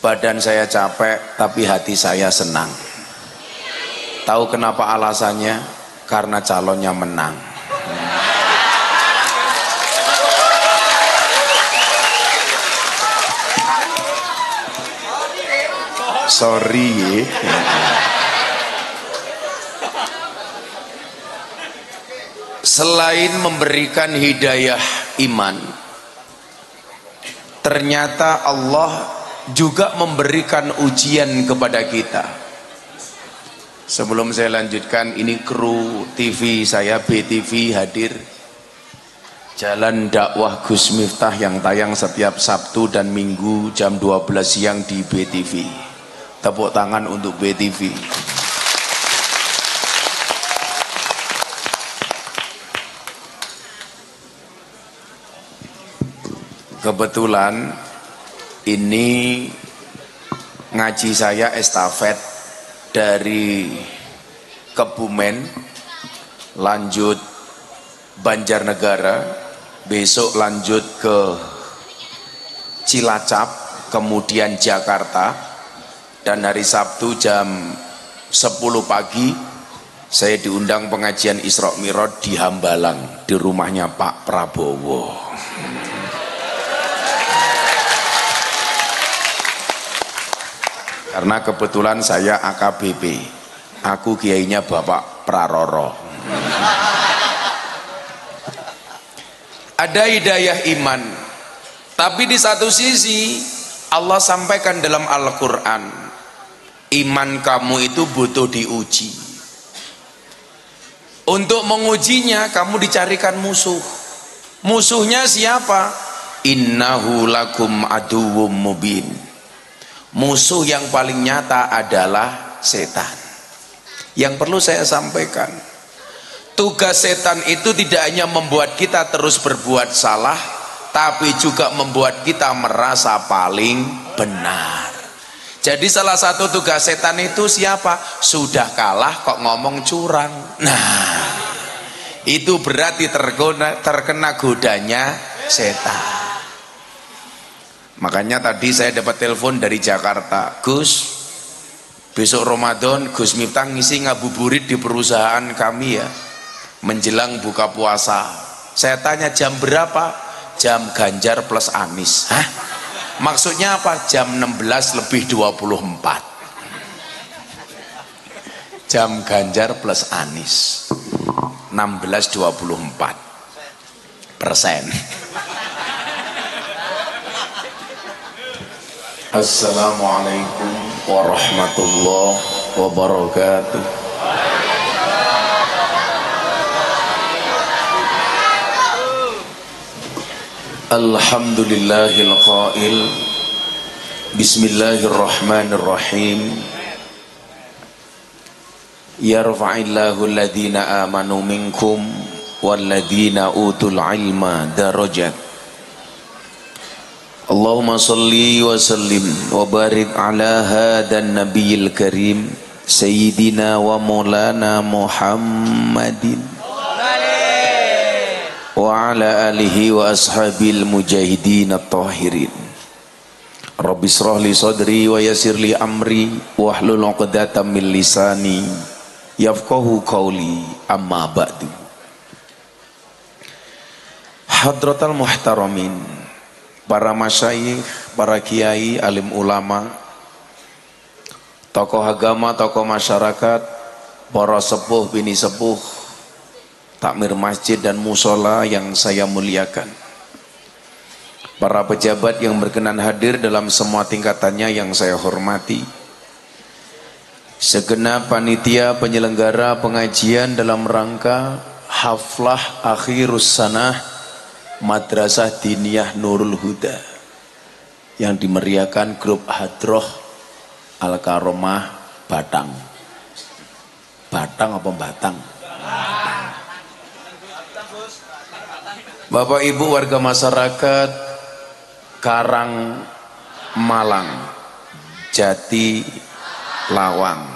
Badan saya capek tapi hati saya senang. Tahu kenapa alasannya? Karena calonnya menang. Sorry. Selain memberikan hidayah iman, ternyata Allah juga memberikan ujian kepada kita. Sebelum saya lanjutkan, ini kru TV saya, BTV hadir. Jalan dakwah Gus Miftah yang tayang setiap Sabtu dan Minggu jam 12 siang di BTV. Tepuk tangan untuk BTV. Kebetulan ini ngaji saya estafet dari Kebumen lanjut Banjarnegara, besok lanjut ke Cilacap, kemudian Jakarta, dan hari Sabtu jam 10 pagi saya diundang pengajian Isra Mi'raj di Hambalang, di rumahnya Pak Prabowo. Karena kebetulan saya AKBP, aku kiainya Bapak Praroro. Ada hidayah iman, tapi di satu sisi Allah sampaikan dalam Al-Quran, iman kamu itu butuh diuji. Untuk mengujinya kamu dicarikan musuh. Musuhnya siapa? Innahu lakum aduwwum mubin. Musuh yang paling nyata adalah setan. Yang perlu saya sampaikan, tugas setan itu tidak hanya membuat kita terus berbuat salah, tapi juga membuat kita merasa paling benar. Jadi salah satu tugas setan itu siapa? Sudah kalah kok ngomong curang. Nah, itu berarti terkena godanya setan. Makanya tadi saya dapat telepon dari Jakarta, Gus, besok Ramadan Gus Miftah ngisi ngabuburit di perusahaan kami ya, menjelang buka puasa. Saya tanya jam berapa? Jam Ganjar plus Anies. Hah? Maksudnya apa? Jam 16:24. Jam Ganjar plus Anies 16:24%. Assalamualaikum warahmatullahi wabarakatuh. Alhamdulillahil qail bismillahirrahmanirrahim. Yarfa'illahu alladhina amanu minkum walladhina utul ilma darajat. Allahumma salli wa sallim wa barik ala hadan nabiyil karim sayyidina wa maulana Muhammadin wa ala alihi wa ashabil mujahidin at-tahirin. Rabbi israh li sadri wa yassir li amri wahlul 'uqdatam min lisani yafqahu qawli, amma ba'du. Hadratal muhtaramin, para masyayikh, para kiai, alim ulama, tokoh agama, tokoh masyarakat, para sepuh, bini sepuh, takmir masjid dan musola yang saya muliakan, para pejabat yang berkenan hadir dalam semua tingkatannya yang saya hormati, segenap panitia penyelenggara pengajian dalam rangka haflah akhirus sanah Madrasah Diniyah Nurul Huda yang dimeriahkan grup Hadroh Al-Karomah Batang. Batang apa Batang? Bapak Ibu warga masyarakat Karang Malang, Jati Lawang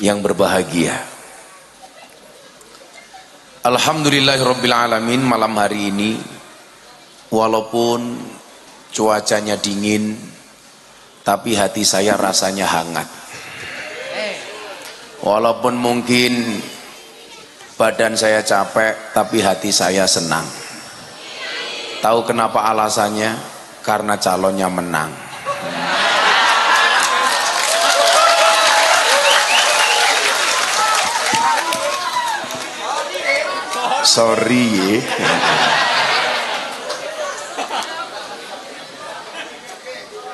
yang berbahagia, alhamdulillahirrabbilalamin, malam hari ini walaupun cuacanya dingin, tapi hati saya rasanya hangat. Walaupun mungkin badan saya capek, tapi hati saya senang. Tahu kenapa alasannya? Karena calonnya menang. Sorry.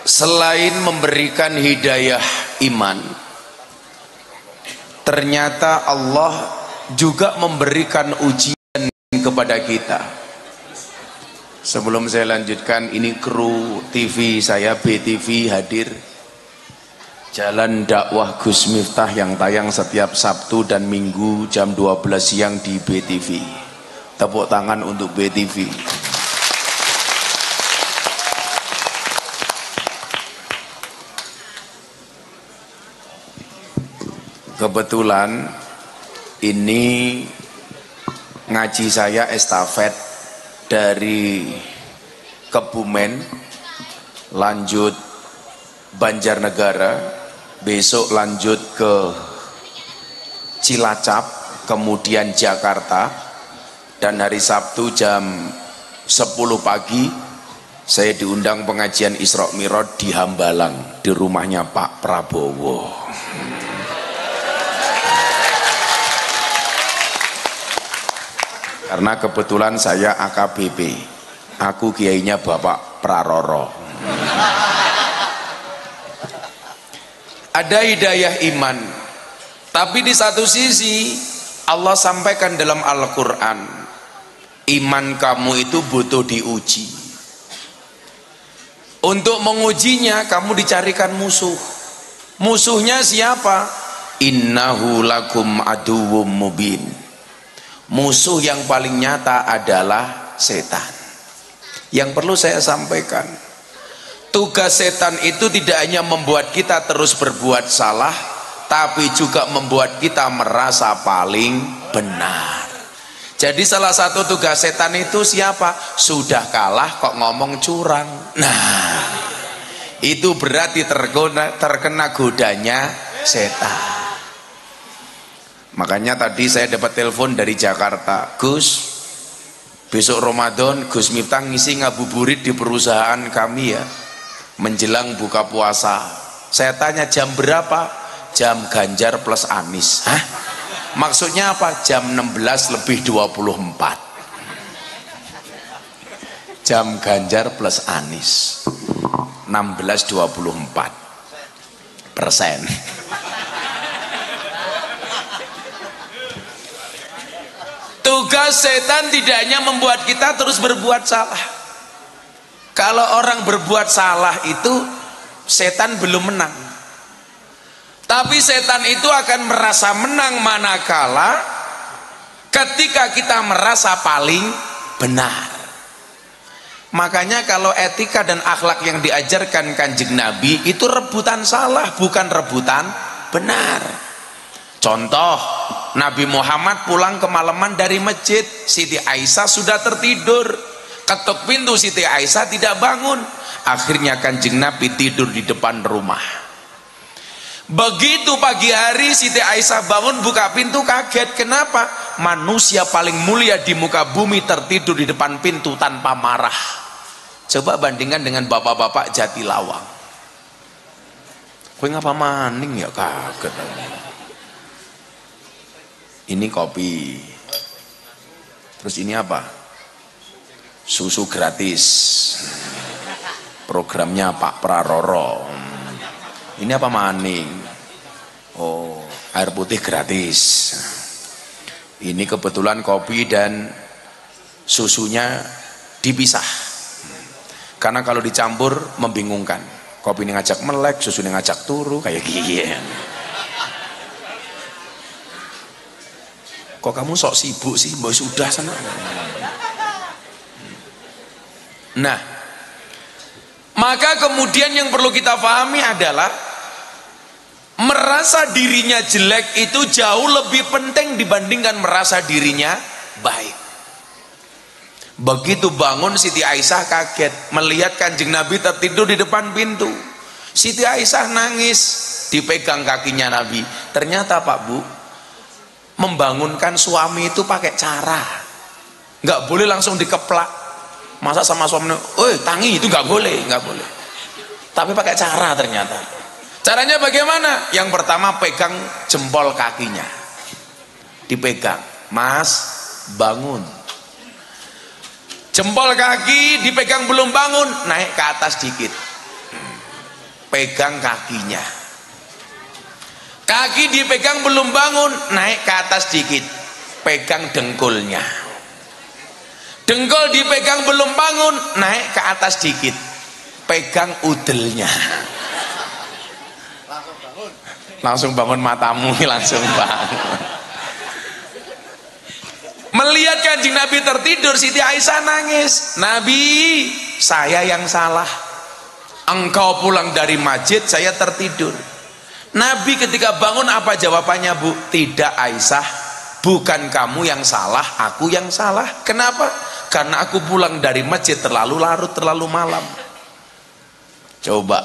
Selain memberikan hidayah iman, ternyata Allah juga memberikan ujian kepada kita. Sebelum saya lanjutkan, ini kru TV saya, BTV hadir. Jalan dakwah Gus Miftah yang tayang setiap Sabtu dan Minggu jam 12 siang di BTV. Tepuk tangan untuk BTV. Kebetulan ini ngaji saya estafet dari Kebumen lanjut Banjarnegara, besok lanjut ke Cilacap, kemudian Jakarta, dan hari Sabtu jam 10 pagi saya diundang pengajian Isra Mi'raj di Hambalang, di rumahnya Pak Prabowo. Karena kebetulan saya AKBP, aku kiainya Bapak Praroro. Ada hidayah iman, tapi di satu sisi Allah sampaikan dalam Al-Quran, iman kamu itu butuh diuji. Untuk mengujinya kamu dicarikan musuh. Musuhnya siapa? Innahu lakum aduwwum mubin. Musuh yang paling nyata adalah setan. Yang perlu saya sampaikan, tugas setan itu tidak hanya membuat kita terus berbuat salah, tapi juga membuat kita merasa paling benar. Jadi salah satu tugas setan itu siapa? Sudah kalah kok ngomong curang. Nah, itu berarti terkena godanya setan. Makanya tadi saya dapat telepon dari Jakarta, Gus, besok Ramadan Gus Miftah ngisi ngabuburit di perusahaan kami ya, menjelang buka puasa. Saya tanya jam berapa? Jam Ganjar plus Anies. Hah? Maksudnya apa? Jam 16:24. Jam Ganjar plus Anies 16,24%. Tugas setan tidak hanya membuat kita terus berbuat salah. Kalau orang berbuat salah itu setan belum menang, tapi setan itu akan merasa menang manakala ketika kita merasa paling benar. Makanya kalau etika dan akhlak yang diajarkan Kanjeng Nabi itu rebutan salah, bukan rebutan benar. Contoh, Nabi Muhammad pulang kemalaman dari masjid, Siti Aisyah sudah tertidur, ketuk pintu, Siti Aisyah tidak bangun, akhirnya Kanjeng Nabi tidur di depan rumah. Begitu pagi hari Siti Aisyah bangun buka pintu, kaget. Kenapa? Manusia paling mulia di muka bumi tertidur di depan pintu tanpa marah. Coba bandingkan dengan bapak-bapak Jatilawang. Kowe ngapa maning ya, kaget. Ini kopi, terus ini apa? Susu gratis, programnya Pak Praroro. Ini apa maning? Oh, air putih gratis. Ini kebetulan kopi dan susunya dipisah, karena kalau dicampur membingungkan. Kopi ini ngajak melek, susu ini ngajak turu, kayak gini. Kok kamu sok sibuk sih? Mbak sudah sana. Nah, maka kemudian yang perlu kita pahami adalah merasa dirinya jelek itu jauh lebih penting dibandingkan merasa dirinya baik. Begitu bangun Siti Aisyah kaget melihat Kanjeng Nabi tertidur di depan pintu. Siti Aisyah nangis, dipegang kakinya Nabi. Ternyata Pak Bu, membangunkan suami itu pakai cara, nggak boleh langsung dikeplak. Masa sama suaminya, tangi, itu nggak boleh, nggak boleh. Tapi pakai cara ternyata. Caranya bagaimana? Yang pertama pegang jempol kakinya, dipegang, Mas bangun. Jempol kaki dipegang belum bangun, naik ke atas dikit, pegang kakinya. Kaki dipegang belum bangun, naik ke atas dikit, pegang dengkulnya. Dengkul dipegang belum bangun, naik ke atas dikit, pegang udelnya. Langsung bangun matamu, langsung bangun. Melihat Kanjeng Nabi tertidur, Siti Aisyah nangis. Nabi, saya yang salah. Engkau pulang dari masjid, saya tertidur. Nabi ketika bangun apa jawabannya, Bu? Tidak Aisyah, bukan kamu yang salah, aku yang salah. Kenapa? Karena aku pulang dari masjid terlalu larut, terlalu malam. Coba,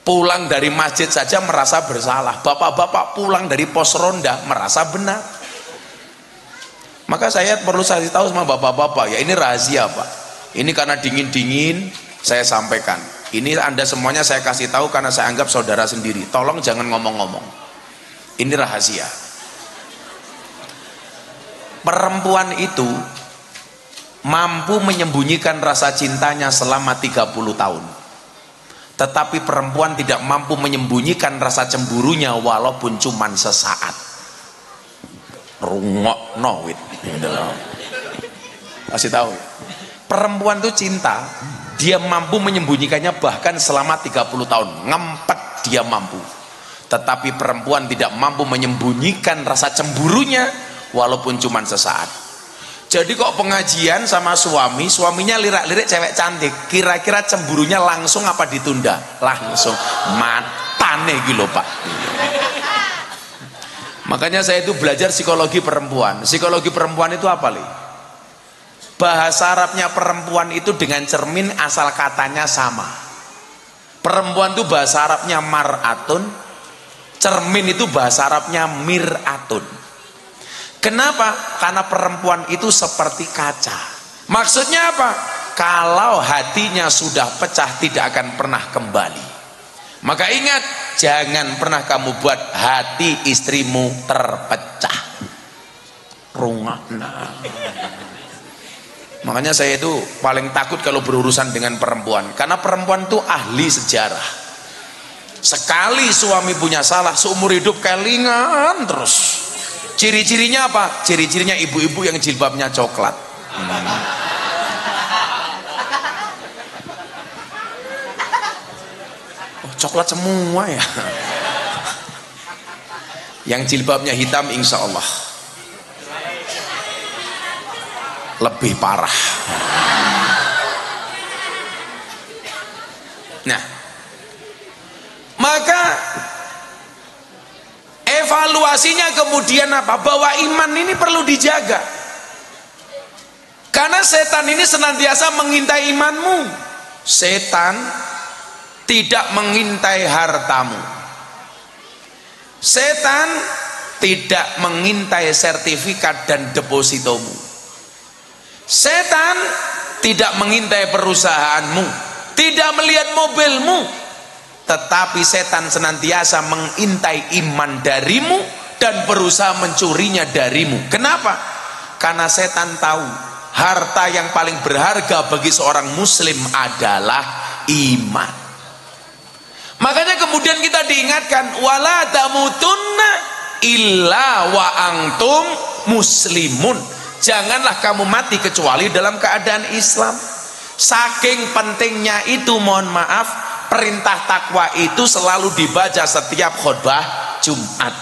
pulang dari masjid saja merasa bersalah. Bapak-bapak pulang dari pos ronda merasa benar. Maka saya perlu saya tahu sama bapak-bapak, ya ini rahasia Pak. Ini karena dingin-dingin saya sampaikan. Ini Anda semuanya saya kasih tahu karena saya anggap saudara sendiri. Tolong jangan ngomong-ngomong. Ini rahasia. Perempuan itu mampu menyembunyikan rasa cintanya selama 30 tahun. Tetapi perempuan tidak mampu menyembunyikan rasa cemburunya walaupun cuman sesaat. Rungok no wit. Kasih tahu. Perempuan itu cinta, dia mampu menyembunyikannya bahkan selama 30 tahun. Ngempet dia mampu. Tetapi perempuan tidak mampu menyembunyikan rasa cemburunya walaupun cuman sesaat. Jadi kok pengajian sama suami, suaminya lirak-lirik cewek cantik, kira-kira cemburunya langsung apa ditunda? Langsung. Matane gitu Pak. Makanya saya itu belajar psikologi perempuan. Psikologi perempuan itu apa, Li? Bahasa Arabnya perempuan itu dengan cermin asal katanya sama. Perempuan itu bahasa Arabnya mar'atun, cermin itu bahasa Arabnya mir'atun. Kenapa? Karena perempuan itu seperti kaca. Maksudnya apa? Kalau hatinya sudah pecah tidak akan pernah kembali. Maka ingat, jangan pernah kamu buat hati istrimu terpecah. Rungokna. Makanya saya itu paling takut kalau berurusan dengan perempuan, karena perempuan itu ahli sejarah. Sekali suami punya salah, seumur hidup kelingan terus. Ciri-cirinya apa? Ciri-cirinya ibu-ibu yang jilbabnya coklat. Coklat semua ya. Yang jilbabnya hitam insya Allah lebih parah. Nah, maka evaluasinya kemudian apa? Bahwa iman ini perlu dijaga, karena setan ini senantiasa mengintai imanmu. Setan tidak mengintai hartamu. Setan tidak mengintai sertifikat dan depositomu. Setan tidak mengintai perusahaanmu, tidak melihat mobilmu, tetapi setan senantiasa mengintai iman darimu dan berusaha mencurinya darimu. Kenapa? Karena setan tahu harta yang paling berharga bagi seorang muslim adalah iman. Makanya kemudian kita diingatkan, wala tamutunna illa wa antum muslimun. Janganlah kamu mati kecuali dalam keadaan Islam. Saking pentingnya itu, mohon maaf, perintah takwa itu selalu dibaca setiap khutbah Jumat.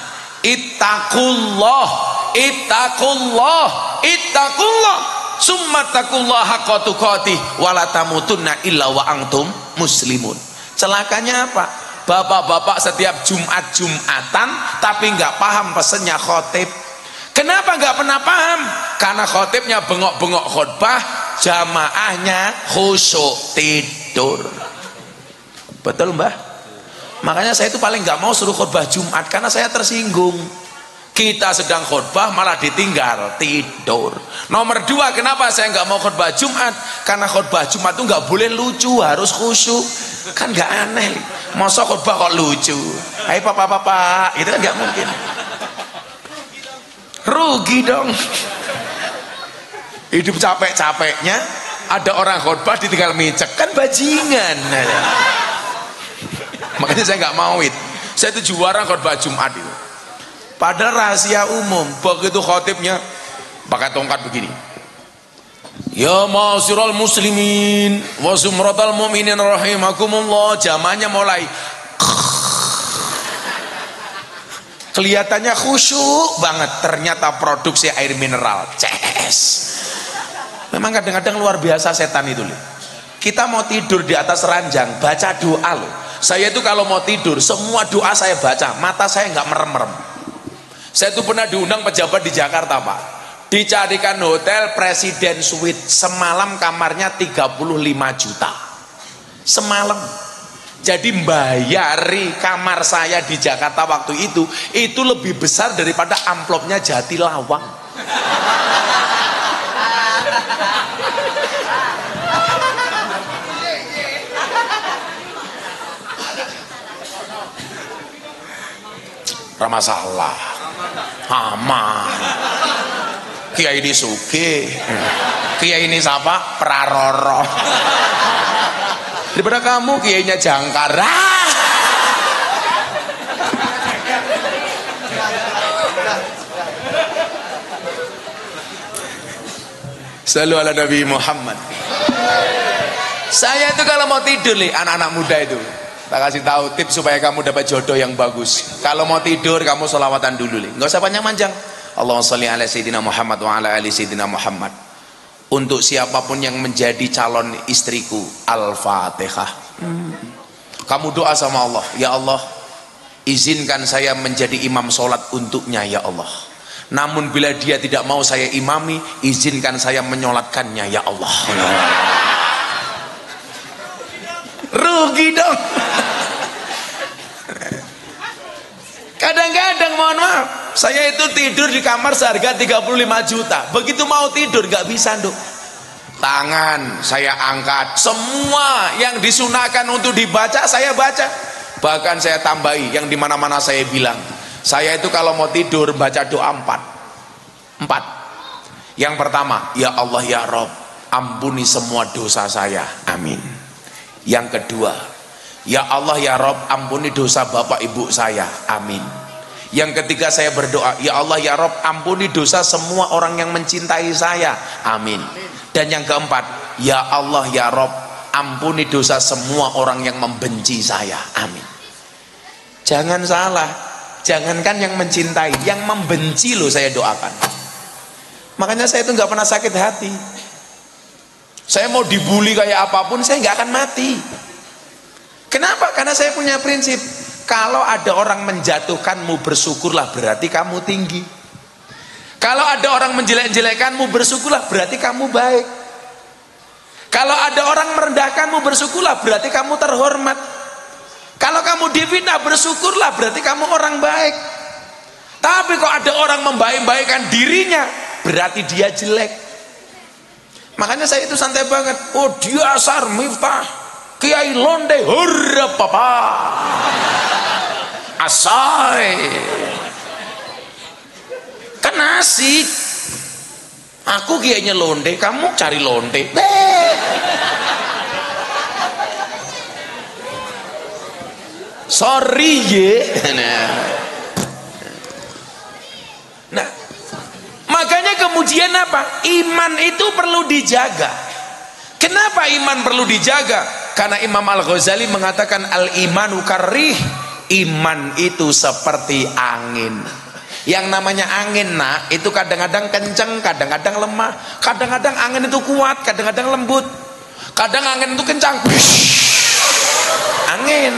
Ittaqullah, ittaqullah, ittaqullah, summa taqullaha haqqa tuqatih wala tamutunna illa wa antum muslimun. Celakanya apa? Bapak-bapak setiap Jumatan tapi nggak paham pesannya khotib. Kenapa nggak pernah paham? Karena khotibnya bengok-bengok khutbah, jamaahnya khusyuk tidur. Betul Mbah? Makanya saya itu paling nggak mau suruh khutbah Jumat karena saya tersinggung. Kita sedang khutbah malah ditinggal tidur. Nomor dua, kenapa saya nggak mau khutbah Jumat? Karena khutbah Jumat itu nggak boleh lucu, harus khusyuk. Kan nggak aneh. Masa khutbah kok lucu? Hai papa, itu kan nggak mungkin. Rugi dong. Hidup capek-capeknya, ada orang khutbah ditinggal micek, kan bajingan. Makanya saya nggak mau itu. Saya itu juara khutbah Jumat itu. Padahal rahasia umum. Begitu khotibnya pakai tongkat begini. Ya ma'asyiral muslimin wa zumratal mu'minin rahimakumullah. Zamannya mulai. Kelihatannya khusyuk banget. Ternyata produksi air mineral. Ces. Memang kadang-kadang luar biasa setan itu. Kita mau tidur di atas ranjang, baca doa loh. Saya itu kalau mau tidur, semua doa saya baca. Mata saya nggak merem-merem. Saya itu pernah diundang pejabat di Jakarta, Pak. Dicarikan hotel Presiden Suite, semalam kamarnya 35 juta semalam. Jadi bayari kamar saya di Jakarta waktu itu lebih besar daripada amplopnya Jatilawang. Ramasalah aman. Kiai ini suge, kiai ini siapa? Praroro. Daripada kamu kiainya Jangkara. Selalu ala Nabi Muhammad. Saya itu kalau mau tidur nih, anak-anak muda itu tak kasih tahu tips supaya kamu dapat jodoh yang bagus. Kalau mau tidur kamu sholawatan dulu nih, nggak usah panjang-panjang. Allahumma sholli ala sayyidina Muhammad wa ala ali sayyidina Muhammad. Untuk siapapun yang menjadi calon istriku, Al-Fatihah. Kamu doa sama Allah, ya Allah, izinkan saya menjadi imam sholat untuknya ya Allah. Namun bila dia tidak mau saya imami, izinkan saya menyolatkannya ya Allah. Rugi dong. Kadang-kadang mohon maaf, saya itu tidur di kamar seharga 35 juta. Begitu mau tidur gak bisa, Nduk. Tangan saya angkat, semua yang disunahkan untuk dibaca saya baca. Bahkan saya tambahi yang dimana-mana saya bilang, saya itu kalau mau tidur baca doa 4. Yang pertama, ya Allah ya Rob, ampuni semua dosa saya, amin. Yang kedua, ya Allah ya Rob, ampuni dosa bapak ibu saya, amin. Yang ketiga saya berdoa, ya Allah ya Rob, ampuni dosa semua orang yang mencintai saya, amin. Dan yang keempat, ya Allah ya Rob, ampuni dosa semua orang yang membenci saya, amin. Jangan salah, jangankan yang mencintai, yang membenci loh saya doakan. Makanya saya itu nggak pernah sakit hati. Saya mau dibully kayak apapun, saya nggak akan mati. Kenapa? Karena saya punya prinsip, kalau ada orang menjatuhkanmu, bersyukurlah, berarti kamu tinggi. Kalau ada orang menjelek-jelekkanmu, bersyukurlah, berarti kamu baik. Kalau ada orang merendahkanmu, bersyukurlah, berarti kamu terhormat. Kalau kamu difitnah, bersyukurlah, berarti kamu orang baik. Tapi kok ada orang membaik-baikkan dirinya, berarti dia jelek. Makanya saya itu santai banget. Oh, dia asar Miftah Kiai Londe, hurra papa asai, kan asik. Aku kiainya Londe, kamu cari Londe. Sorry ye. Nah, makanya kemudian apa? Iman itu perlu dijaga. Kenapa iman perlu dijaga? Karena Imam Al-Ghazali mengatakan al-imanu karrih, iman itu seperti angin. Yang namanya angin, nak, itu kadang-kadang kenceng, kadang-kadang lemah. Kadang-kadang angin itu kuat, kadang-kadang lembut. Kadang angin itu kencang, angin.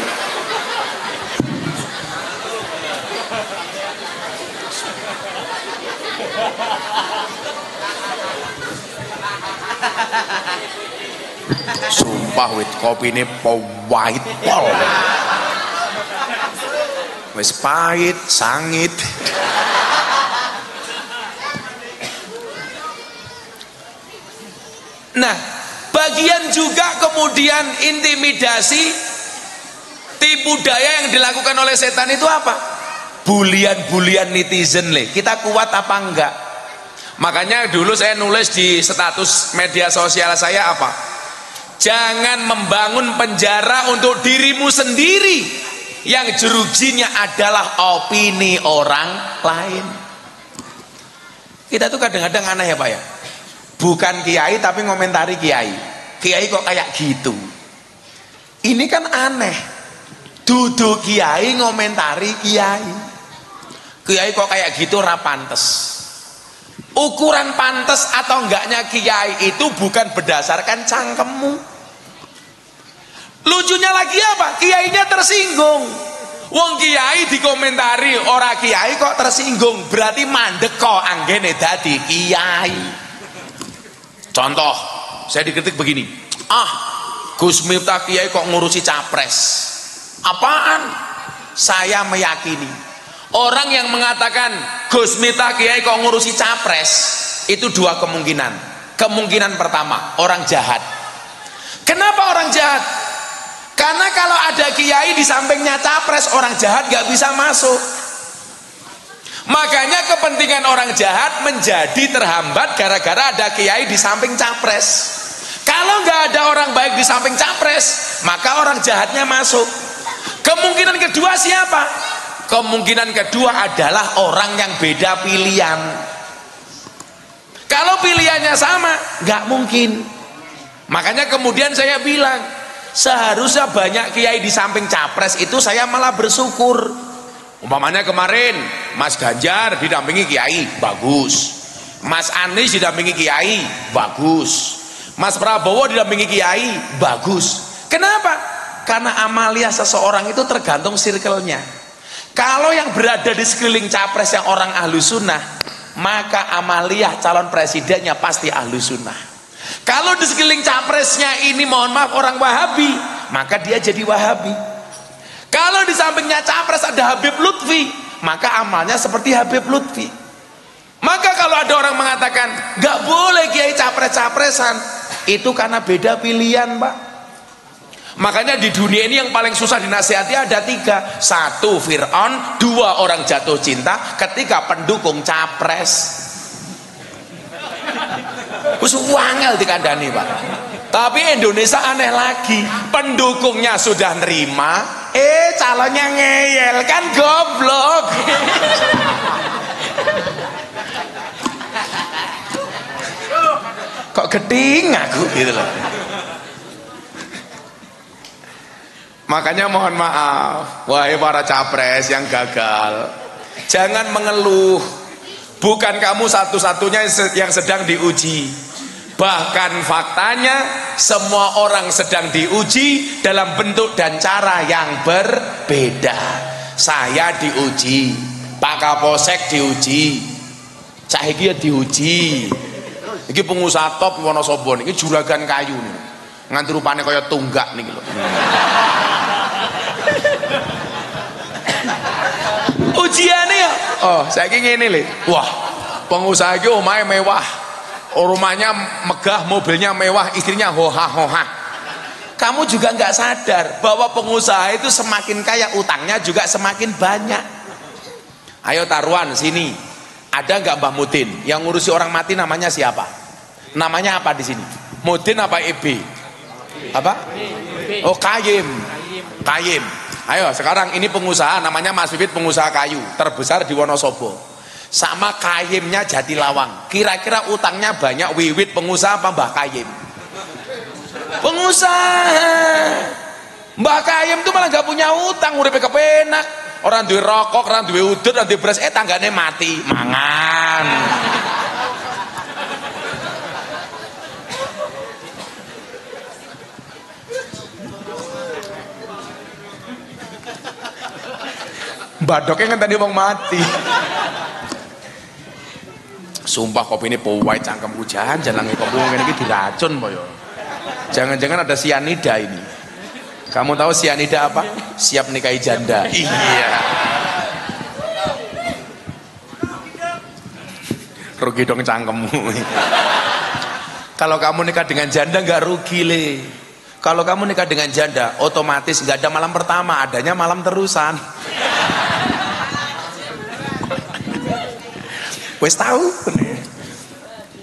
Sumpah wit kopi ini pahit pol. wis pahit, sangit. Nah, bagian juga kemudian intimidasi, tipu daya yang dilakukan oleh setan itu apa? Bulian-bulian netizen le. Kita kuat apa enggak? Makanya dulu saya nulis di status media sosial saya apa? Jangan membangun penjara untuk dirimu sendiri yang jerujinya adalah opini orang lain. Kita tuh kadang-kadang aneh ya Pak ya. Bukan kiai tapi ngomentari kiai. Kiai kok kayak gitu. Ini kan aneh. Duduk kiai ngomentari kiai. Kiai kok kayak gitu ora pantes. Ukuran pantes atau enggaknya kiai itu bukan berdasarkan cangkemmu. Lucunya lagi apa? Kiainya tersinggung. Wong kiai dikomentari ora kiai kok tersinggung. Berarti mandek kok anggene dadi kiai. Contoh, saya dikritik begini, Gus Miftah Kiai kok ngurusi capres. Apaan? Saya meyakini orang yang mengatakan Gus Miftah Kiai kok ngurusi capres itu dua kemungkinan. Kemungkinan pertama, orang jahat. Kenapa orang jahat? Karena kalau ada kiai di sampingnya capres, orang jahat gak bisa masuk. Makanya kepentingan orang jahat menjadi terhambat gara-gara ada kiai di samping capres. Kalau nggak ada orang baik di samping capres, maka orang jahatnya masuk. Kemungkinan kedua siapa? Kemungkinan kedua adalah orang yang beda pilihan. Kalau pilihannya sama, nggak mungkin. Makanya kemudian saya bilang, seharusnya banyak kiai di samping capres itu saya malah bersyukur. Umpamanya kemarin Mas Ganjar didampingi kiai, bagus. Mas Anies didampingi kiai, bagus. Mas Prabowo didampingi kiai, bagus. Kenapa? Karena amalia seseorang itu tergantung circle-nya. Kalau yang berada di sekeliling capres yang orang ahlu sunnah, maka amalia calon presidennya pasti ahlu sunnah. Kalau di sekeliling capresnya ini mohon maaf orang Wahabi, maka dia jadi Wahabi. Kalau di sampingnya capres ada Habib Lutfi, maka amalnya seperti Habib Lutfi. Maka kalau ada orang mengatakan gak boleh kiai capres-capresan, itu karena beda pilihan Pak. Makanya di dunia ini yang paling susah dinasihati ada tiga. Satu Fir'aun, dua orang jatuh cinta ketika pendukung capres. Wis wangel dikandani Pak. Tapi Indonesia aneh lagi, pendukungnya sudah nerima, calonnya ngeyel, kan goblok. Kok geding aku gitu loh. Makanya mohon maaf, wahai para capres yang gagal, jangan mengeluh. Bukan kamu satu-satunya yang sedang diuji. Bahkan faktanya semua orang sedang diuji dalam bentuk dan cara yang berbeda. Saya diuji, Pak Kapolsek diuji, Cak iki ya diuji. Iki pengusaha top Wonosobo niki juragan kayu nih. Nganti rupane kaya tunggak niki lho. Ujiane ya. Oh, saiki ngene lho. Wah, pengusaha iki omahe mewah. Rumahnya megah, mobilnya mewah, istrinya hoha-hoha. Kamu juga nggak sadar bahwa pengusaha itu semakin kaya, utangnya juga semakin banyak. Ayo taruhan sini, ada nggak Mbah Mudin yang ngurusi orang mati? Namanya siapa? Namanya apa di sini? Mudin apa EB? Apa? Oh Kayim. Kayim. Ayo sekarang ini pengusaha namanya Mas Wibit, pengusaha kayu terbesar di Wonosobo. Sama Kayimnya Jatilawang. Kira-kira utangnya banyak Wiwit pengusaha apa Mbah Kayim? Pengusaha. Mbah Kayim tuh malah gak punya utang, uripe kepenak. Orang duwe rokok, orang duwe udut, orang duwe beras, tanggane mati, mangan. Badoknya kan tadi mau mati. Sumpah kopi ini powai cangkemku jangan kopi ini diracun boyo. Jangan-jangan ada sianida ini. Kamu tahu sianida apa? Siap nikahi janda. Iya. Rugi dong cangkemmu. Kalau kamu nikah dengan janda nggak rugi le. Kalau kamu nikah dengan janda otomatis nggak ada malam pertama, adanya malam terusan. Wes tahu.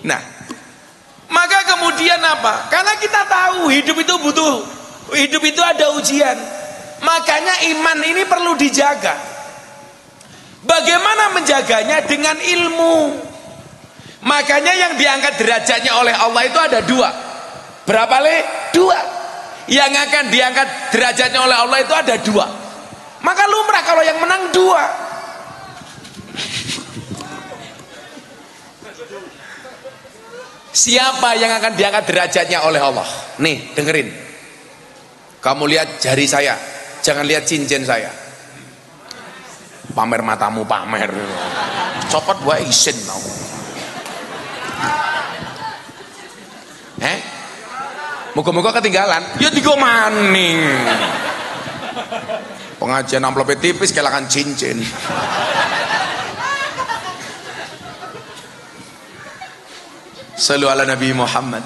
Nah, maka kemudian apa? Karena kita tahu hidup itu ada ujian. Makanya iman ini perlu dijaga. Bagaimana menjaganya? Dengan ilmu. Makanya yang diangkat derajatnya oleh Allah itu ada dua. Berapa le? Dua. Yang akan diangkat derajatnya oleh Allah itu ada dua. Maka lumrah kalau yang menang dua. Siapa yang akan diangkat derajatnya oleh Allah? Nih, dengerin. Kamu lihat jari saya, jangan lihat cincin saya. Pamer matamu, pamer. Copot gua isin tau. Moga-moga ketinggalan. Ya tiga maning. Pengajian amplopnya tipis kehilangan cincin. Sallu ala Nabi Muhammad.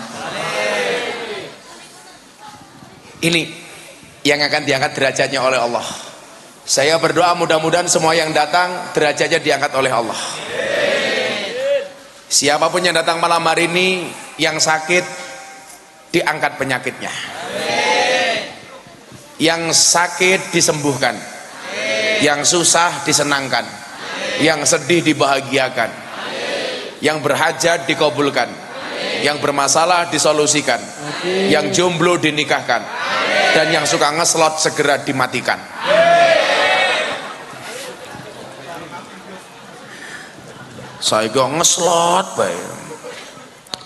Ini yang akan diangkat derajatnya oleh Allah. Saya berdoa mudah-mudahan semua yang datang derajatnya diangkat oleh Allah. Siapapun yang datang malam hari ini yang sakit diangkat penyakitnya. Yang sakit disembuhkan. Yang susah disenangkan. Yang sedih dibahagiakan. Yang berhajat dikabulkan. Yang bermasalah disolusikan. Yang jomblo dinikahkan. Dan yang suka ngeslot segera dimatikan. Saya gak ngeslot bae.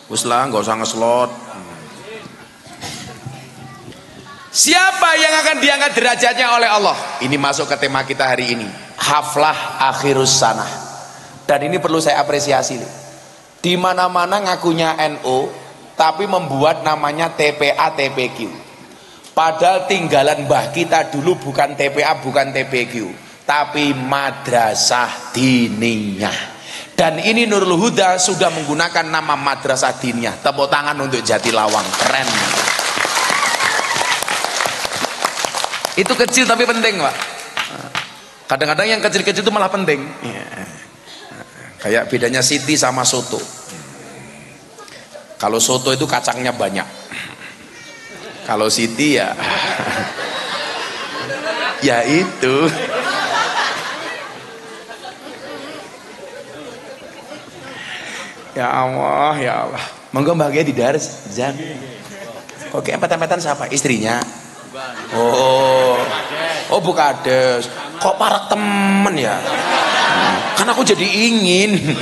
Wis lah gak usah ngeslot. Siapa yang akan diangkat derajatnya oleh Allah? Ini masuk ke tema kita hari ini. Haflah akhirus sanah. Dan ini perlu saya apresiasi. Di mana-mana ngakunya NU, tapi membuat namanya TPA TPQ. Padahal tinggalan mbah kita dulu bukan TPA, bukan TPQ, tapi madrasah diniyah. Dan ini Nurul Huda sudah menggunakan nama madrasah diniyah. Tepuk tangan untuk Jatilawang, keren. Itu kecil tapi penting, Pak. Kadang-kadang yang kecil-kecil itu malah penting. Kayak bedanya Siti sama soto. Kalau soto itu kacangnya banyak. Kalau Siti ya ya itu. Ya Allah, ya Allah. Monggo bahagia di Dars, Zan. Kok empet-empetan siapa? Istrinya. Oh Bukades. Kok para temen ya? Kan aku jadi ingin.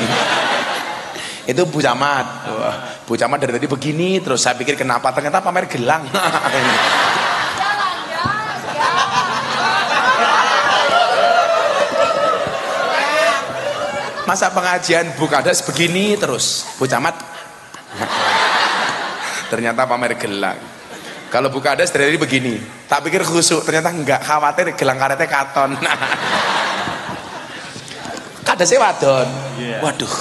Itu Bu Camat. Bu Camat dari tadi begini terus saya pikir kenapa, ternyata pamer gelang. Masa pengajian Bu Kades begini terus Bu Camat ternyata pamer gelang. Kalau Bu Kades dari tadi begini tak pikir khusuk, ternyata enggak, khawatir gelang karetnya katon. Kadesnya wadon. Waduh,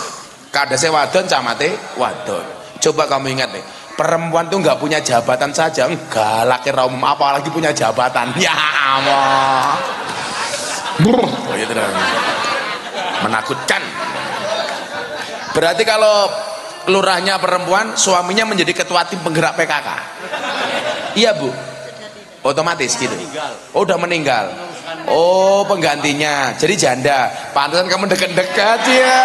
kadesnya wadon, camate wadon. Coba kamu ingat nih, perempuan tuh nggak punya jabatan saja, enggak laki umum apalagi punya jabatan. Ya Allah, oh, itu menakutkan. Berarti kalau lurahnya perempuan, suaminya menjadi ketua tim penggerak PKK. Iya Bu, otomatis gitu. Oh udah meninggal. Oh penggantinya, jadi janda. Pantesan kamu dekat-dekat ya.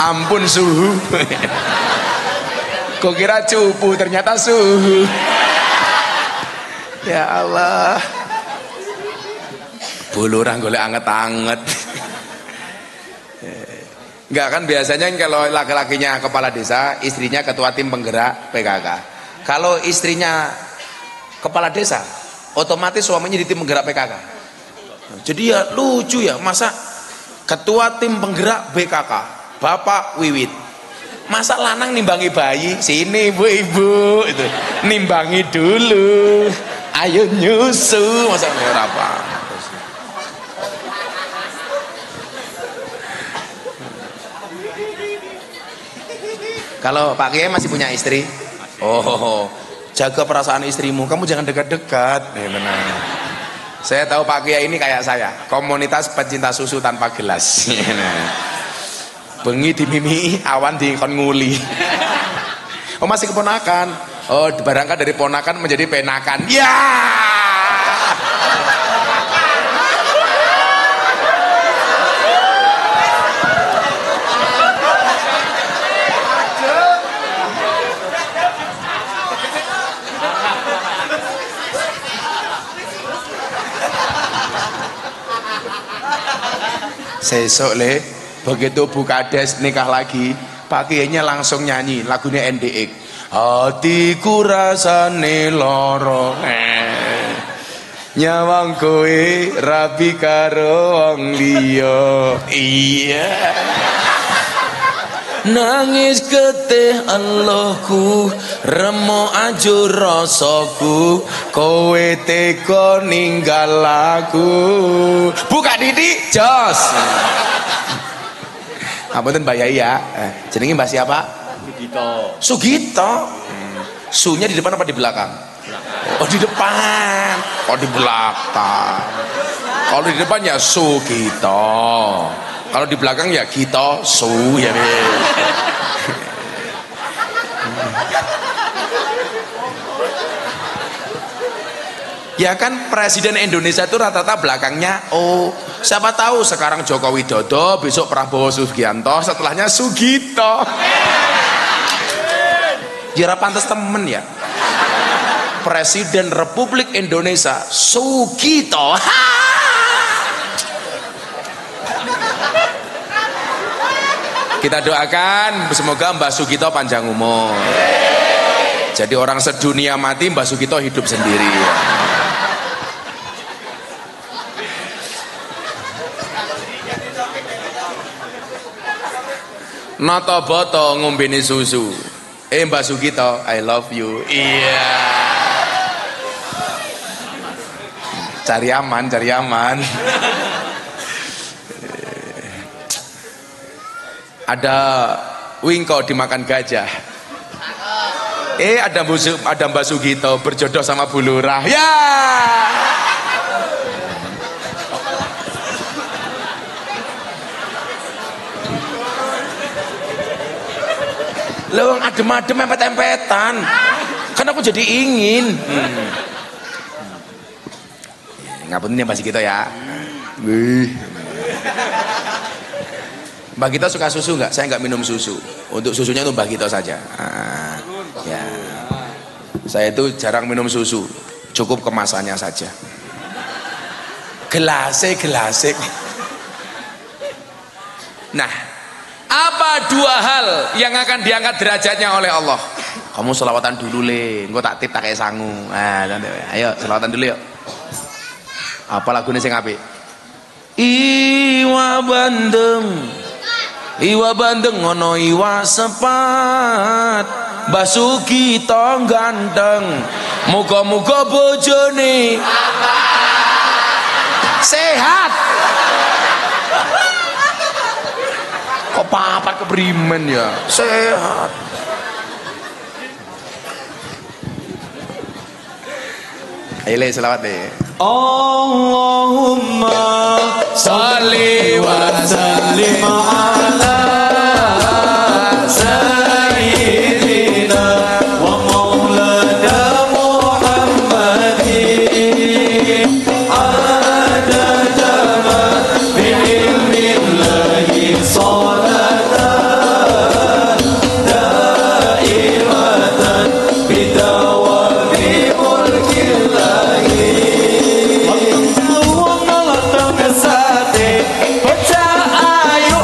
Ampun suhu. Kok kira cupu, ternyata suhu. Ya Allah. Bulurang golek anget-anget. Enggak kan biasanya kalau laki-lakinya kepala desa, istrinya ketua tim penggerak PKK. Kalau istrinya kepala desa, otomatis suaminya di tim penggerak PKK. Jadi ya lucu ya, masa ketua tim penggerak BKK Bapak Wiwit, Masa lanang nimbangi bayi? Sini ibu-ibu itu nimbangi dulu. Ayo nyusu, masa apa? Kalau Pak Kiai masih punya istri, oh, jaga perasaan istrimu. Kamu jangan dekat-dekat. Benar. Saya tahu Pak Kiai ini kayak saya, komunitas pecinta susu tanpa gelas. Bengi dimimi, awan dikon nguli. Oh masih keponakan. Oh barangkali dari ponakan menjadi penakan. Ya. Sesok le, begitu Bukades nikah lagi, Pak Kiainya langsung nyanyi lagunya NDX. Hatiku rasane loro, nyawang kowe rabi karo wong liya. Iya. Nangis getih Allahku, remo ajur rasaku, kowe teka ninggal aku. Buka Didi, jos. Ngapunten Mbak Yai ya. Jenenge Mbak siapa? Sugito. Sugito. Sunya di depan apa di belakang? Oh di depan. Oh di belakang. Kalau di depan ya Sugito. Kalau di belakang ya Gito Su ya. Ya kan Presiden Indonesia itu rata-rata belakangnya oh. Siapa tahu sekarang Joko Widodo, besok Prabowo Subianto, setelahnya Sugito. Jira pantas temen ya. Presiden Republik Indonesia Sugito. Kita doakan semoga Mbak Sugito panjang umur. Jadi orang sedunia mati, Mbak Sugito hidup sendiri. Noto boto ngombeni susu. Mbak Sugito, I love you. Iya. Cari aman, cari aman. Ada wingko dimakan gajah. Ada Mbak Sugito berjodoh sama Bu Lurah. Ya. Lewang adem-adem empet-empetan. Kan aku jadi ingin. Ngapunten ya Mbak Sugito ya. Mbak Gito suka susu nggak? Saya nggak minum susu. Untuk susunya itu Mbak Gito saja. Ya. Saya itu jarang minum susu. Cukup kemasannya saja. Gelase. Nah, apa dua hal yang akan diangkat derajatnya oleh Allah? Kamu selawatan dulu le, engko tak tip tak kayak sangu. Ayo selawatan dulu yuk. Apa lagunya sing apik? Iwa bandeng ngono iwa sepat, Mbah Sugito ganteng, muga-muga bojone sehat. Kok papat keprimen ya? Sehat. Ayo le selawat deh. Allahumma sholli wa sallim ala sayyidina wa maulana Muhammadin adada ma bi ilmillahi salatan daimatan bidawami mulkillahi. Pecah ayu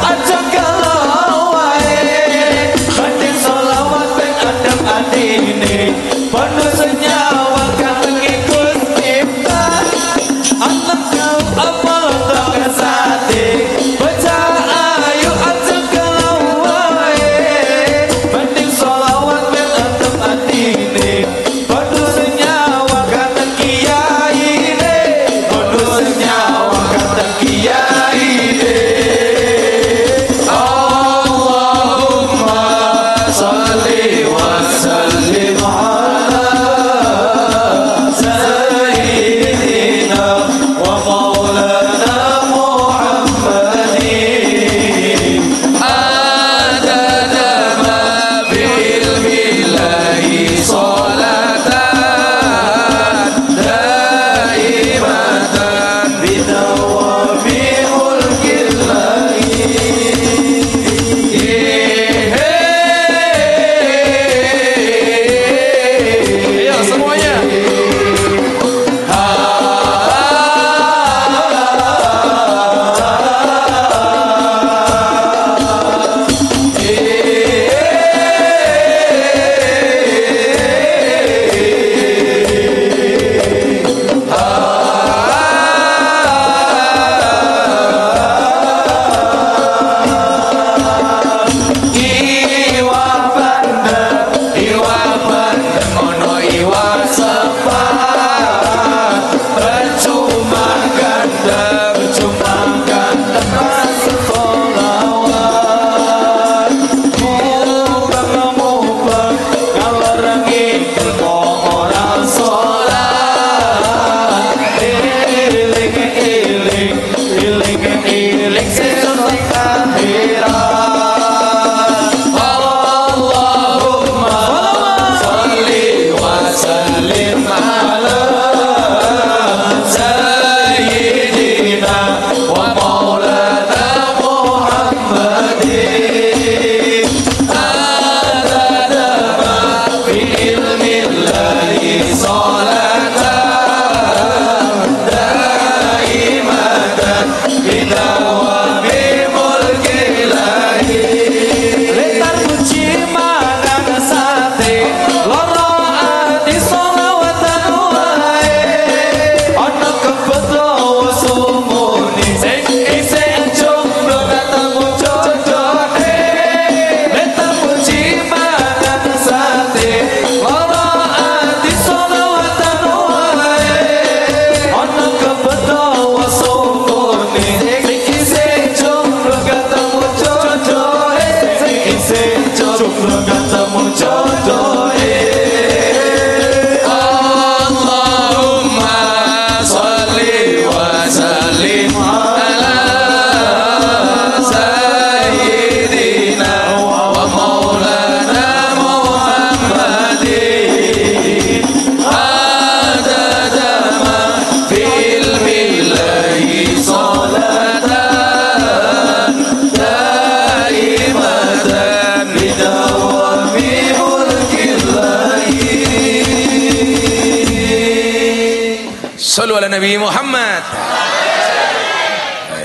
Nabi Muhammad.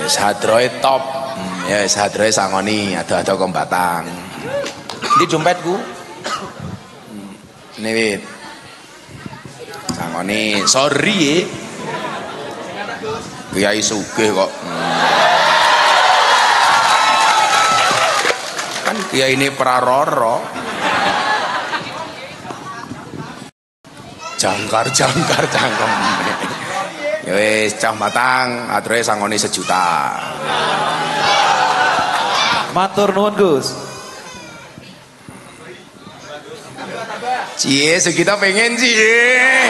Hadroe top. Ya hadroe sangoni ada kombatang. Di dompetku. Ini wit. Sangoni sorry Kiai sugih kok. Kan Kiai ini praroro. Jangkar cangkem. Ya wis cah matang, aturé sangoni 1 juta. Matur nuwun Gus. Cie, kita pengen cie.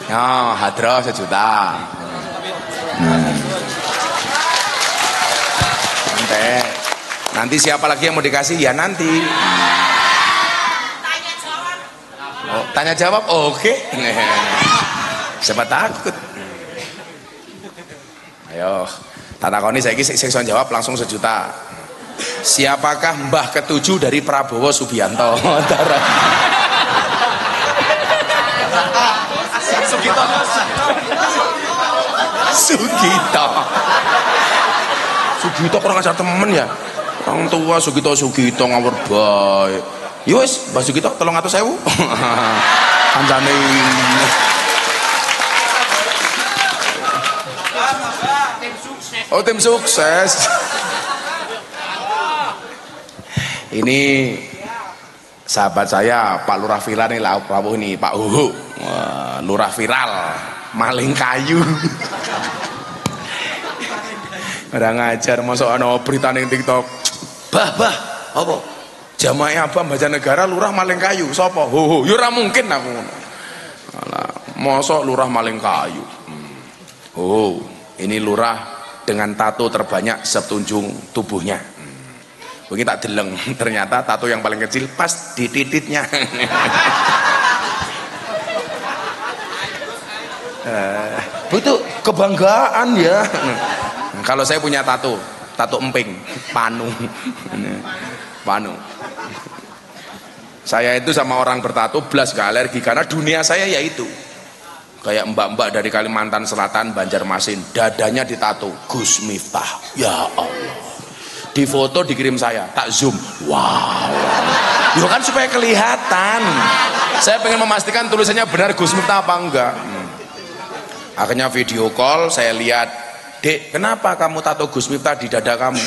Ya, hadroh 1 juta. Nanti siapa lagi yang mau dikasih ya nanti. Oh, tanya jawab, oke. Siapa takut? Ayo, tatakoni saiki sing jawab langsung 1 juta. Siapakah mbah ke-7 dari Prabowo Subianto? Sugito kurang ajar temen ya. Orang tua Sugito ngawur bae. Ya wis, Mbah Sugito 300.000. Kancane. Oh, tim sukses. Ini sahabat saya Pak Lurah Viral nih, Rawuh nih, Pak Uhu. Lurah viral, maling kayu. Ora ngajar, masuk ana berita ning TikTok. Bah, apa? Jamaah Abang Baca Negara lurah maling kayu. Sapa? Ho, ya ora mungkin aku ngono. Alah, mosok lurah maling kayu. Oh, ini lurah dengan tato terbanyak setunjung tubuhnya. Begitu tak deleng, ternyata tato yang paling kecil pas di tititnya. Itu kebanggaan ya. Kalau saya punya tato emping, panu. Saya itu sama orang bertato blas gak alergi karena dunia saya yaitu kayak mbak-mbak dari Kalimantan Selatan, Banjarmasin, dadanya ditato Gus Miftah. Ya Allah. Di foto dikirim saya, tak zoom. Wow. Ya kan supaya kelihatan. Saya pengen memastikan tulisannya benar Gus Miftah apa enggak. Akhirnya video call, saya lihat, "Dek, kenapa kamu tato Gus Miftah di dada kamu?"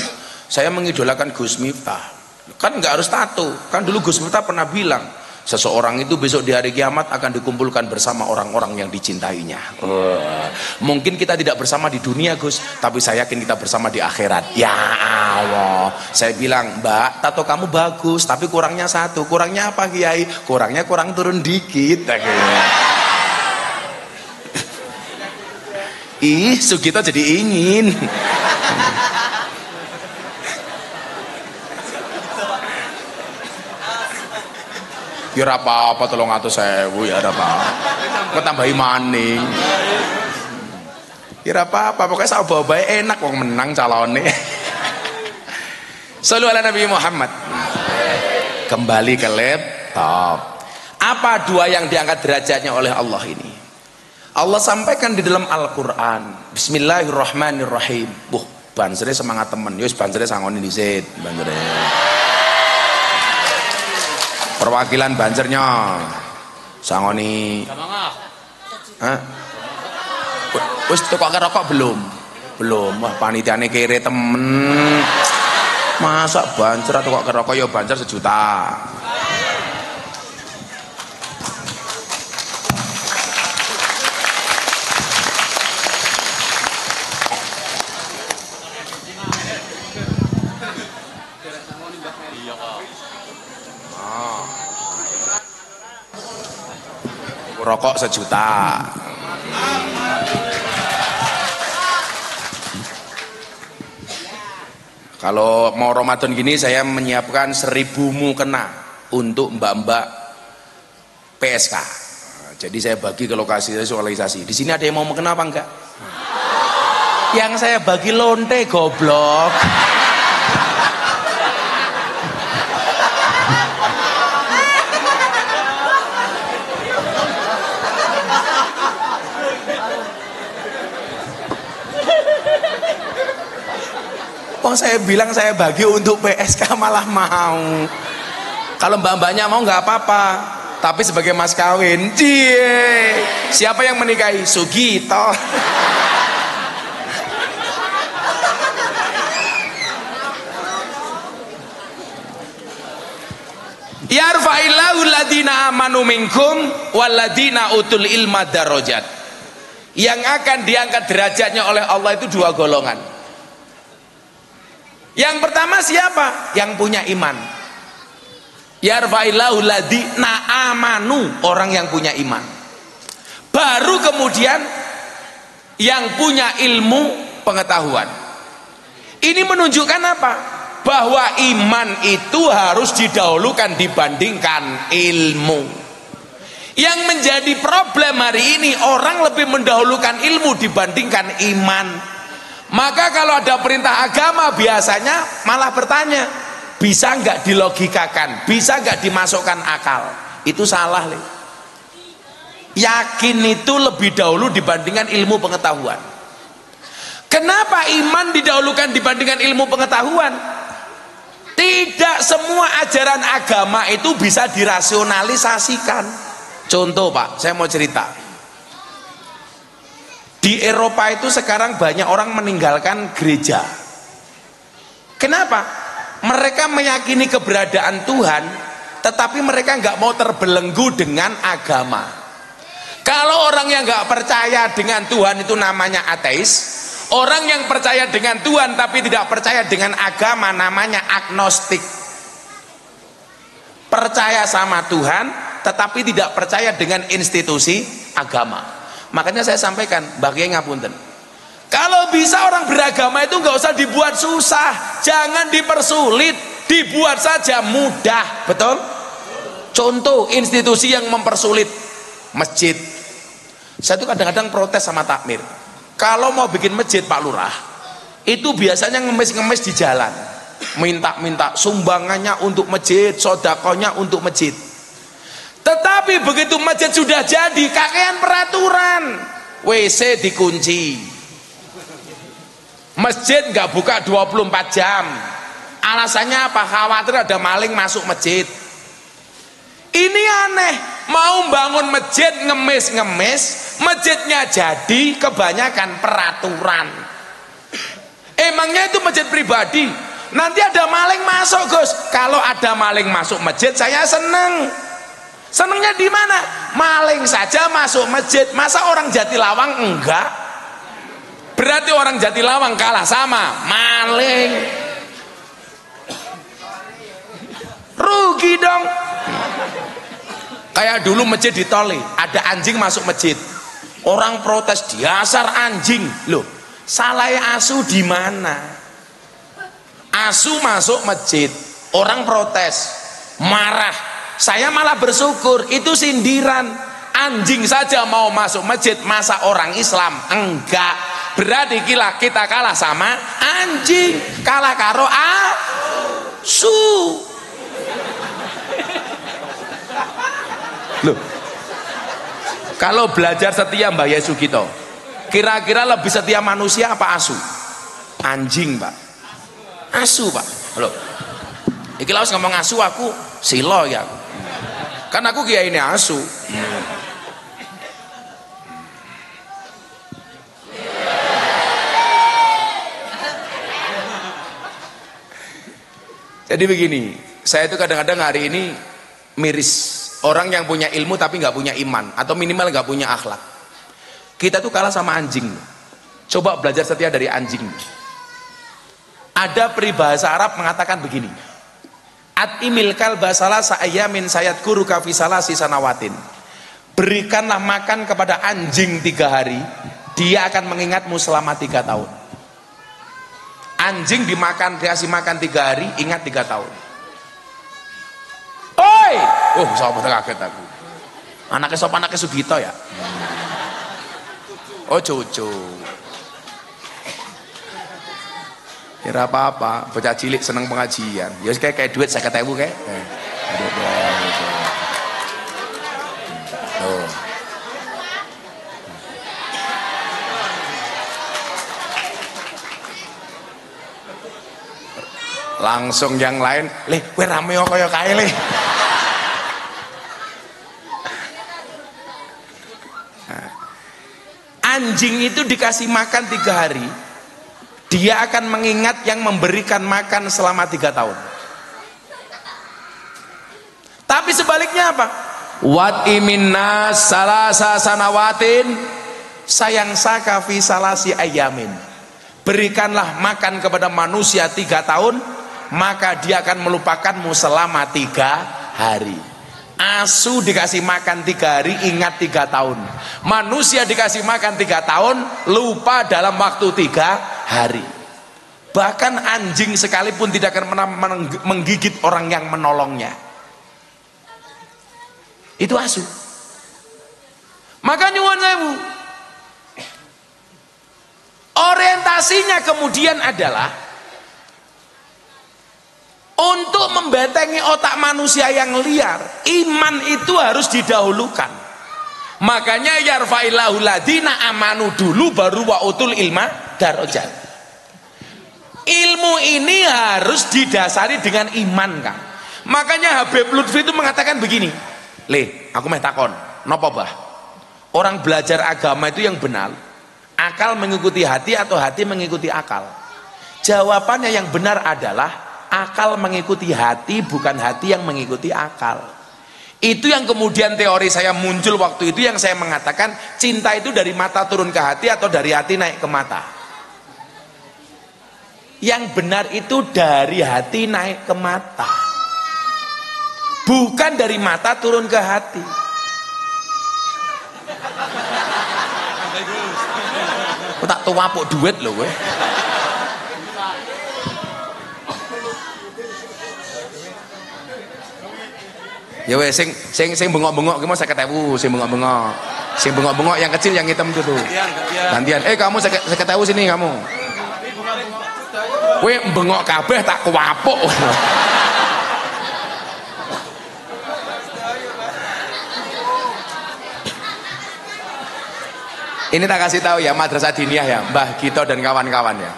Saya mengidolakan Gus Miftah. Kan nggak harus tato. Kan dulu Gus Miftah pernah bilang, seseorang itu besok di hari kiamat akan dikumpulkan bersama orang-orang yang dicintainya. Mungkin kita tidak bersama di dunia Gus, tapi saya yakin kita bersama di akhirat. Ya Allah. Saya bilang, "Mbak, tato kamu bagus, tapi kurangnya satu." Kurangnya apa Kiai? Kurangnya kurang turun dikit. Ih, Sugito jadi ingin. Ya apa-apa 300.000 ya apa. Kok tambahi maning. Ya apa-apa, pokoknya sak bae enak wong menang calone. Shallu ala Nabi Muhammad. Kembali ke laptop. Apa dua yang diangkat derajatnya oleh Allah ini? Allah sampaikan di dalam Al-Qur'an. Bismillahirrahmanirrahim. Banjere semangat temen. Yus banjere sangoni dhisik, banjere. Perwakilan Banjarnya sangoni. Hah? Wis tukok rokok belum? Belum. Wah, panitiane kere temen. Masa Banjar tukok rokok ya Banjar 1 juta. Rokok 1 juta. Kalau mau Ramadan gini saya menyiapkan 1000 mukena untuk mbak-mbak PSK. Jadi saya bagi ke lokasi visualisasi. Di sini ada yang mau mukena apa enggak? Yang saya bagi lonte goblok. Oh, saya bilang saya bagi untuk PSK malah mau. Kalau mbak-mbaknya mau nggak apa-apa, tapi sebagai mas kawin. Cie, siapa yang menikahi? Sugito. Yarfa'illahu alladhina amanu minkum walladhina utul ilma darajat. Yang akan diangkat derajatnya oleh Allah itu dua golongan. Yang pertama siapa? Yang punya iman. Yarfa'illahu alladhina amanu, orang yang punya iman. Baru kemudian yang punya ilmu pengetahuan. Ini menunjukkan apa? Bahwa iman itu harus didahulukan dibandingkan ilmu. Yang menjadi problem hari ini, orang lebih mendahulukan ilmu dibandingkan iman. Maka kalau ada perintah agama biasanya malah bertanya, bisa nggak dilogikakan, bisa nggak dimasukkan akal? Itu salah, Le. Yakin itu lebih dahulu dibandingkan ilmu pengetahuan. Kenapa iman didahulukan dibandingkan ilmu pengetahuan? Tidak semua ajaran agama itu bisa dirasionalisasikan. Contoh, Pak, saya mau cerita. Di Eropa itu sekarang banyak orang meninggalkan gereja. Kenapa? Mereka meyakini keberadaan Tuhan, tetapi mereka nggak mau terbelenggu dengan agama. Kalau orang yang nggak percaya dengan Tuhan itu namanya ateis. Orang yang percaya dengan Tuhan tapi tidak percaya dengan agama namanya agnostik. Percaya sama Tuhan tetapi tidak percaya dengan institusi agama. Makanya saya sampaikan, Mbak ngapunten, kalau bisa orang beragama itu nggak usah dibuat susah, jangan dipersulit, dibuat saja mudah. Betul? Contoh institusi yang mempersulit, masjid. Saya tuh kadang-kadang protes sama takmir. Kalau mau bikin masjid, Pak Lurah, itu biasanya ngemis-ngemis di jalan, minta-minta sumbangannya untuk masjid, sodakonya untuk masjid. Tetapi begitu masjid sudah jadi, kakean peraturan, WC dikunci, masjid nggak buka 24 jam. Alasannya apa? Khawatir ada maling masuk masjid. Ini aneh, mau bangun masjid ngemis-ngemis, masjidnya jadi kebanyakan peraturan. Emangnya itu masjid pribadi? Nanti ada maling masuk, Gus. Kalau ada maling masuk masjid, saya seneng. Senengnya di mana? Maling saja masuk masjid, masa orang Jatilawang enggak? Berarti orang Jatilawang kalah sama maling. Rugi dong. Kayak dulu masjid di Toli, ada anjing masuk masjid. Orang protes, dasar anjing. Loh, salah asu di mana? Asu masuk masjid, orang protes, marah. Saya malah bersyukur, itu sindiran. Anjing saja mau masuk masjid, masa orang Islam enggak? Berarti kita kalah sama anjing, kalah karo asu. Loh, kalau belajar setia Mbak Yesu gitu, kira-kira lebih setia manusia apa asu? Anjing, Pak. Asu, Pak. Loh, iki lawas ngomong asu, aku silo ya. Kan aku kiai ini asu. Jadi begini, saya itu kadang-kadang hari ini miris orang yang punya ilmu tapi nggak punya iman, atau minimal nggak punya akhlak. Kita tuh kalah sama anjing. Coba belajar setia dari anjing. Ada peribahasa Arab mengatakan begini, At-imil kalba salasa ayamin sayat guru kafisala sisanawatin. Berikanlah makan kepada anjing 3 hari, dia akan mengingatmu selama 3 tahun. Anjing dikasih makan 3 hari, ingat 3 tahun. Oi! Oh, sahabat kaget aku. Anaknya Sugito ya? Oh, cucu. Kira apa-apa, bocah cilik seneng pengajian. Ya kayak duit 50.000 kayak. Tuh. Langsung yang lain, "Leh, kowe rame kaya kae le." Anjing itu dikasih makan 3 hari, dia akan mengingat yang memberikan makan selama 3 tahun. Tapi sebaliknya apa? Wat iminna salasa sanawatin sayang saka fi salasi ayamin. Berikanlah makan kepada manusia 3 tahun, maka dia akan melupakanmu selama 3 hari. Asu dikasih makan 3 hari, ingat 3 tahun. Manusia dikasih makan 3 tahun, lupa dalam waktu 3 hari. Bahkan anjing sekalipun tidak akan pernah menggigit orang yang menolongnya. Itu asu. Maka nyuwun sewu, orientasinya kemudian adalah untuk membentengi otak manusia yang liar. Iman itu harus didahulukan. Makanya yarfa'illahu ladina amanu dulu, baru wa'utul ilma darajat. Ilmu ini harus didasari dengan iman, Kang. Makanya Habib Lutfi itu mengatakan begini, "Le, aku meh takon, napa bah? Orang belajar agama itu yang benar, akal mengikuti hati atau hati mengikuti akal?" Jawabannya yang benar adalah akal mengikuti hati, bukan hati yang mengikuti akal. Itu yang kemudian teori saya muncul waktu itu, yang saya mengatakan cinta itu dari mata turun ke hati atau dari hati naik ke mata. Yang benar itu dari hati naik ke mata, bukan dari mata turun ke hati. Kok tak tuwapuk duit lho kowe. Ya wes sing bengok-bengok ki mau 50.000, sing bengok-bengok. Sing bengok-bengok yang kecil yang hitam itu tuh. Gantian. Kamu 50.000 sini kamu. Kowe bengok kabeh tak kuwapuk. Ini tak kasih tahu ya, Madrasah Diniyah ya, Mbah Gito dan kawan-kawan ya.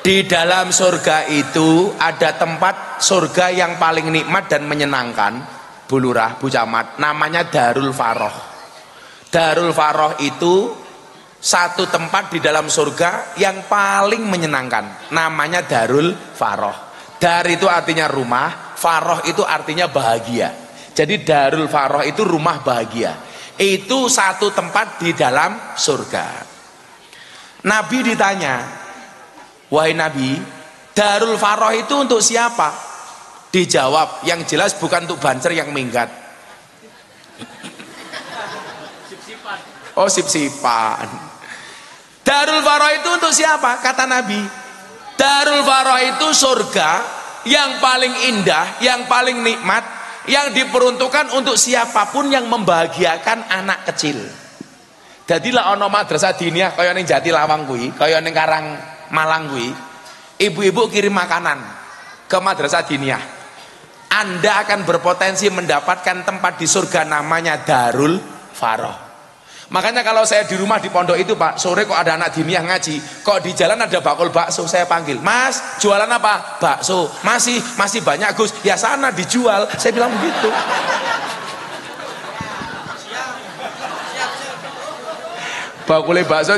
Di dalam surga itu ada tempat surga yang paling nikmat dan menyenangkan, Bu Lurah, Bu Camat, namanya Darul Faroh. Darul Faroh itu satu tempat di dalam surga yang paling menyenangkan, namanya Darul Faroh. Dar itu artinya rumah, Faroh itu artinya bahagia. Jadi Darul Faroh itu rumah bahagia. Itu satu tempat di dalam surga. Nabi ditanya, "Wahai Nabi, Darul Faroh itu untuk siapa?" Dijawab, "Yang jelas bukan untuk banser yang minggat." Oh, sip-sipan. Darul Faroh itu untuk siapa? Kata Nabi, Darul Faroh itu surga yang paling indah, yang paling nikmat, yang diperuntukkan untuk siapapun yang membahagiakan anak kecil. Jadilah ono madrasah diniyah kaya ning Jatilawang kuwi, kaya ning Karang Malang kuwi, ibu-ibu kirim makanan ke madrasah diniyah. Anda akan berpotensi mendapatkan tempat di surga namanya Darul Faroh. Makanya kalau saya di rumah di pondok itu, Pak, sore kok ada anak diniyah ngaji, kok di jalan ada bakul bakso, saya panggil, "Mas, jualan apa?" "Bakso." Masih banyak, Gus." "Ya sana dijual." Saya bilang begitu. Bakule bakso